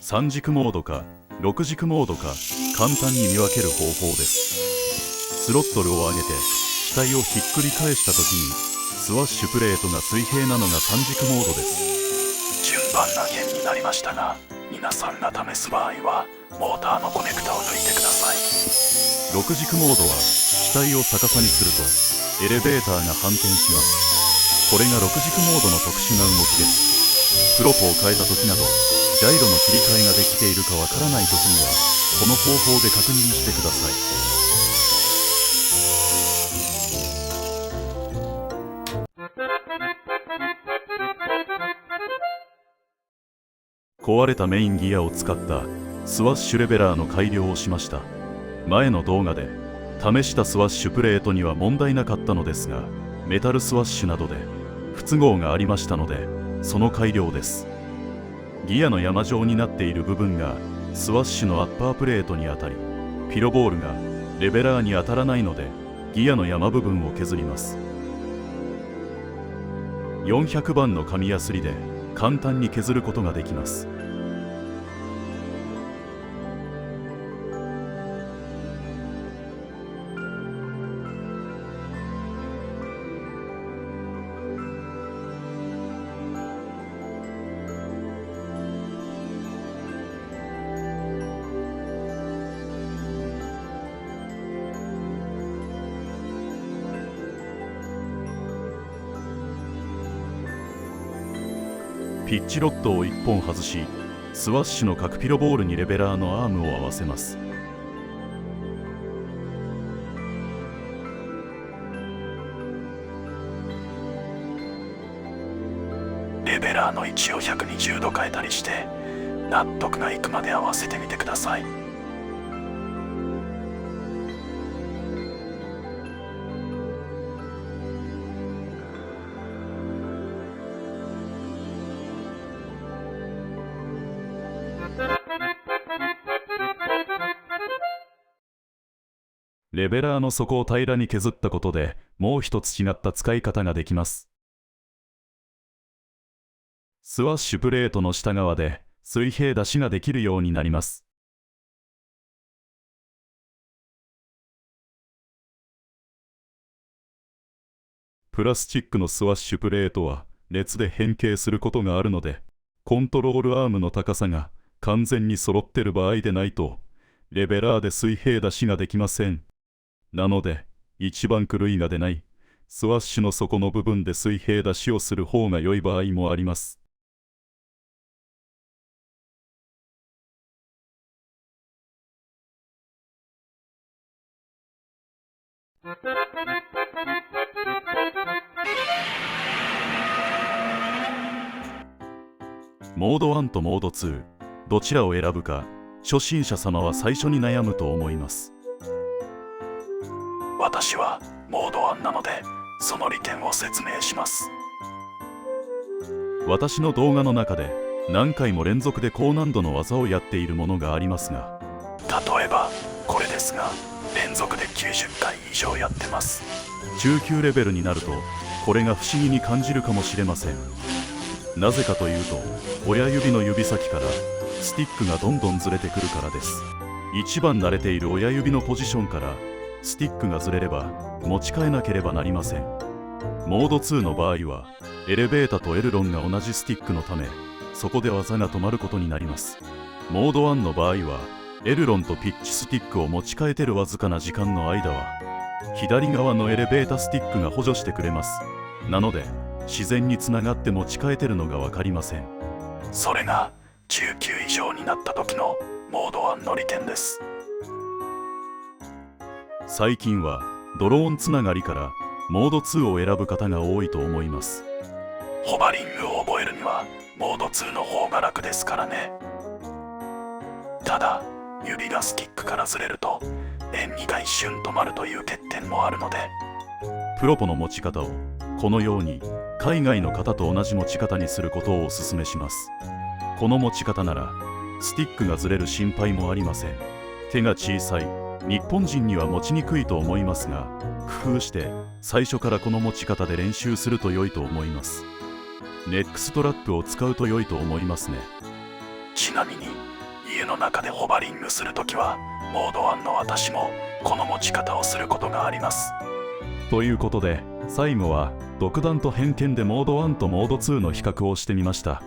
3軸モードか6軸モードか簡単に見分ける方法です。スロットルを上げて機体をひっくり返した時にスワッシュプレートが水平なのが3軸モードです。順番な件になりましたが、皆さんが試す場合はモーターのコネクタを抜いてください。6軸モードは機体を逆さにするとエレベーターが反転します。これが6軸モードの特殊な動きです。プロポを変えた時などジャイロの切り替えができているかわからない時にはこの方法で確認してください。壊れたメインギアを使ったスワッシュレベラーの改良をしました。前の動画で試したスワッシュプレートには問題なかったのですが、メタルスワッシュなどで不都合がありましたので、その改良です。ギアの山状になっている部分がスワッシュのアッパープレートに当たり、ピロボールがレベラーに当たらないのでギアの山部分を削ります。400番の紙やすりで簡単に削ることができます。ピッチロッドを1本外し、スワッシュの角ピロボールにレベラーのアームを合わせます。レベラーの位置を120度変えたりして納得がいくまで合わせてみてください。レベラーの底を平らに削ったことでもう一つ違った使い方ができます。スワッシュプレートの下側で水平出しができるようになります。プラスチックのスワッシュプレートは熱で変形することがあるので、コントロールアームの高さが完全に揃ってる場合でないとレベラーで水平出しができません。なので一番狂いが出ないスワッシュの底の部分で水平出しをする方が良い場合もあります。モード1とモード2、どちらを選ぶか初心者様は最初に悩むと思います。私はモード1なのでその利点を説明します。私の動画の中で何回も連続で高難度の技をやっているものがありますが、例えばこれですが連続で90回以上やってます。中級レベルになるとこれが不思議に感じるかもしれません。なぜかというと親指の指先からスティックがどんどんずれてくるからです。一番慣れている親指のポジションからスティックがずれれば持ち替えなければなりません。モード2の場合はエレベータとエルロンが同じスティックのため、そこで技が止まることになります。モード1の場合はエルロンとピッチスティックを持ち替えてるわずかな時間の間は左側のエレベータスティックが補助してくれます。なので自然につながって持ち替えてるのが分かりません。それが中級以上になった時のモード1の利点です。最近はドローンつながりからモード2を選ぶ方が多いと思います。ホバリングを覚えるにはモード2の方が楽ですからね。ただ指がスティックからずれると円2が一瞬止まるという欠点もあるので、プロポの持ち方をこのように海外の方と同じ持ち方にすることをお勧めします。この持ち方ならスティックがずれる心配もありません。手が小さい日本人には持ちにくいと思いますが、工夫して最初からこの持ち方で練習すると良いと思います。ネックストラップを使うと良いと思いますね。ちなみに湯の中でホバリングするときはモード1の私もこの持ち方をすることがあります。ということで最後は独断と偏見でモード1とモード2の比較をしてみました。